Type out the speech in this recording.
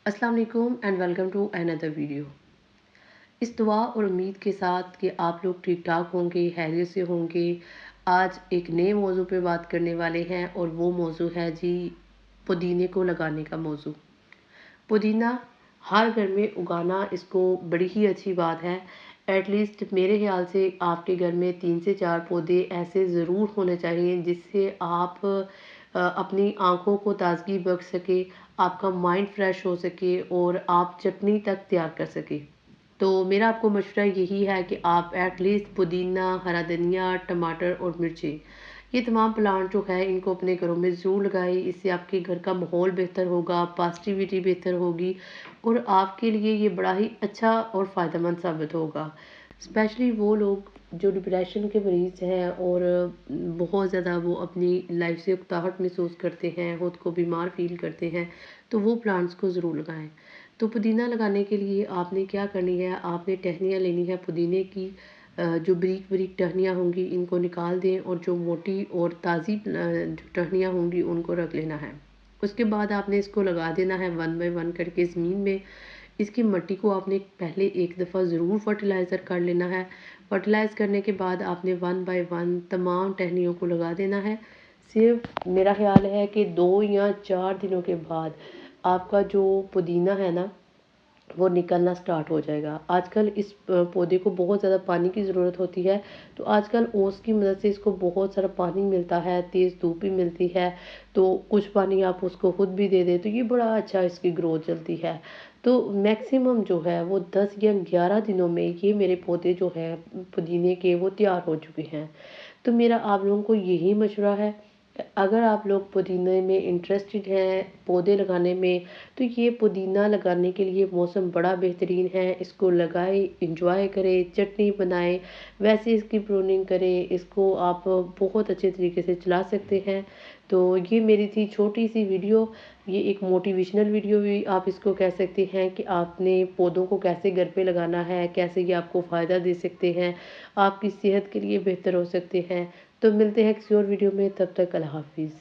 अस्सलाम वालेकुम and welcome to another video. इस दुआ और उम्मीद के साथ कि आप लोग ठीक ठाक होंगे, खैरियत से होंगे। आज एक नए मौजू पे बात करने वाले हैं और वो मौजू है जी पुदीने को लगाने का मौजू। पुदीना हर घर में उगाना इसको बड़ी ही अच्छी बात है। एटलीस्ट मेरे ख्याल से आपके घर में 3 से 4 पौधे ऐसे ज़रूर होने चाहिए जिससे आप अपनी आँखों को ताज़गी बख्श सके, आपका माइंड फ्रेश हो सके और आप चटनी तक तैयार कर सकें। तो मेरा आपको मशवरा यही है कि आप एटलीस्ट पुदीना, हरा धनिया, टमाटर और मिर्ची ये तमाम प्लांट जो है इनको अपने घरों में ज़रूर लगाएं। इससे आपके घर का माहौल बेहतर होगा, पॉजिटिविटी बेहतर होगी और आपके लिए ये बड़ा ही अच्छा और फ़ायदेमंद साबित होगा। स्पेशली वो लोग जो डिप्रेशन के मरीज़ हैं और बहुत ज़्यादा वो अपनी लाइफ से उकताहट महसूस करते हैं, खुद को बीमार फ़ील करते हैं, तो वो प्लांट्स को ज़रूर लगाएं। तो पुदीना लगाने के लिए आपने क्या करनी है, आपने टहनियाँ लेनी है पुदीने की। जो बारीक बारीक टहनियाँ होंगी इनको निकाल दें और जो मोटी और ताज़ी जो टहनियाँ होंगी उनको रख लेना है। उसके बाद आपने इसको लगा देना है 1 बाय 1 करके ज़मीन में। इसकी मिट्टी को आपने पहले एक दफ़ा ज़रूर फर्टिलाइज़र कर लेना है। फर्टिलाइज़ करने के बाद आपने 1 बाय 1 तमाम टहनियों को लगा देना है। सिर्फ मेरा ख्याल है कि 2 या 4 दिनों के बाद आपका जो पुदीना है ना वो निकलना स्टार्ट हो जाएगा। आजकल इस पौधे को बहुत ज़्यादा पानी की ज़रूरत होती है, तो आजकल ओस की मदद से इसको बहुत सारा पानी मिलता है, तेज़ धूप भी मिलती है, तो कुछ पानी आप उसको खुद भी दे दें तो ये बड़ा अच्छा इसकी ग्रोथ चलती है। तो मैक्सिमम जो है वो 10 या 11 दिनों में ये मेरे पौधे जो हैं पुदीने के वो तैयार हो चुके हैं। तो मेरा आप लोगों को यही मशवरा है, अगर आप लोग पुदीने में इंटरेस्टेड हैं पौधे लगाने में, तो ये पुदीना लगाने के लिए मौसम बड़ा बेहतरीन है। इसको लगाएं, इंजॉय करें, चटनी बनाएं, वैसे इसकी प्रूनिंग करें, इसको आप बहुत अच्छे तरीके से चला सकते हैं। तो ये मेरी थी छोटी सी वीडियो, ये एक मोटिवेशनल वीडियो भी आप इसको कह सकते हैं कि आपने पौधों को कैसे घर पे लगाना है, कैसे ये आपको फ़ायदा दे सकते हैं, आपकी सेहत के लिए बेहतर हो सकते हैं। तो मिलते हैं किसी और वीडियो में, तब तक अल्लाह हाफिज़।